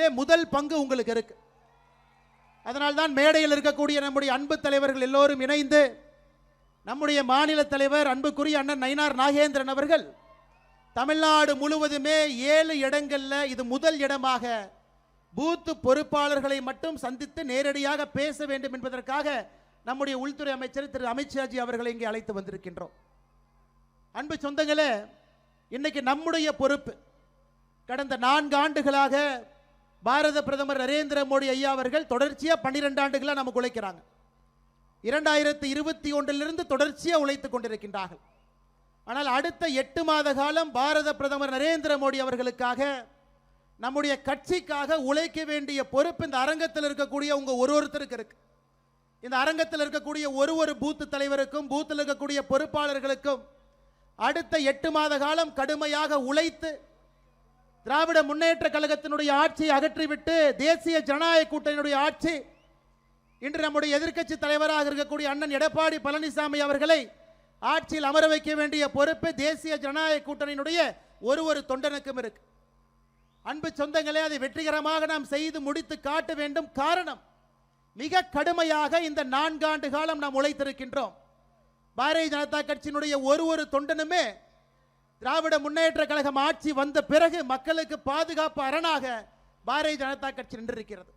வெற்றியிலே முதல் பங்கு உங்களுக்கு இருக்கு. அதனால்தான் மேடையில் இருக்கக்கூடிய நம்முடைய அன்பு தலைவர்கள் எல்லோரும் இணைந்து நம்முடைய மாநில தலைவர் அன்புக்குரிய அண்ணன் நயினார் நாகேந்திரன் அவர்கள் தமிழ்நாடு முழுவதுமே 7 இடங்கள்ல இது முதல் இடமாக பூத்து பொறுப்பாளர்களை மட்டும் சந்தித்து நேரடியாக பேச வேண்டும் என்பதற்காக நம்முடைய உள்துறை அமைச்சர் திரு அமித்ஷாஜி அவர்களை இங்கே அழைத்து வந்திருக்கின்றோம். அன்பு சொந்தங்களே, இன்னைக்கு நம்முடைய பொறுப்பு. கடந்த 4 ஆண்டுகளாக பாரத பிரதமர் நரேந்திர மோடி ஐயா அவர்கள் தொடர்ச்சியாக 12 ஆண்டுகளாக நமக்கு உழைக்கிறாங்க. 2021 தொடர்ச்சியாக உழைத்துக் கொண்டிருக்கின்றார்கள். ஆனால் அடுத்த 8 மாத காலம் பாரத பிரதமர் நரேந்திர மோடி அவர்களுக்காக நம்முடைய கட்சிக்காக உழைக்க வேண்டிய பொறுப்பு இந்த அரங்கத்தில் இருக்கக்கூடிய உங்க ஒருத்தருக்கு இருக்கு. இந்த அரங்கத்தில் இருக்கக்கூடிய ஒரு பூத்து தலைவருக்கும் பூத்தில் இருக்கக்கூடிய பொறுப்பாளர்களுக்கும் அடுத்த 8 மாத காலம் கடுமையாக உழைத்து திராவிட முன்னேற்ற கழகத்தினுடைய ஆட்சியை அகற்றிவிட்டு தேசிய ஜனநாயக கூட்டணியினுடைய ஆட்சி இன்று நம்முடைய எதிர்க்கட்சி தலைவராக இருக்கக்கூடிய அண்ணன் எடப்பாடி பழனிசாமி அவர்களை ஆட்சியில் அமர வைக்க வேண்டிய பொறுப்பு தேசிய ஜனநாயக கூட்டணியினுடைய ஒரு தொண்டனுக்கும் இருக்கு. அன்பு சொந்தங்களே, அதை வெற்றிகரமாக நாம் செய்து முடித்து காட்ட வேண்டும். காரணம், மிக கடுமையாக இந்த 4 ஆண்டு காலம் நாம் உழைத்திருக்கின்றோம். பாரதிய ஜனதா கட்சியினுடைய ஒரு தொண்டனுமே திராவிட முன்னேற்ற கழகம் ஆட்சி வந்த பிறகு மக்களுக்கு பாதுகாப்பு அரணாக பாரதிய ஜனதா கட்சி நின்றிருக்கிறது.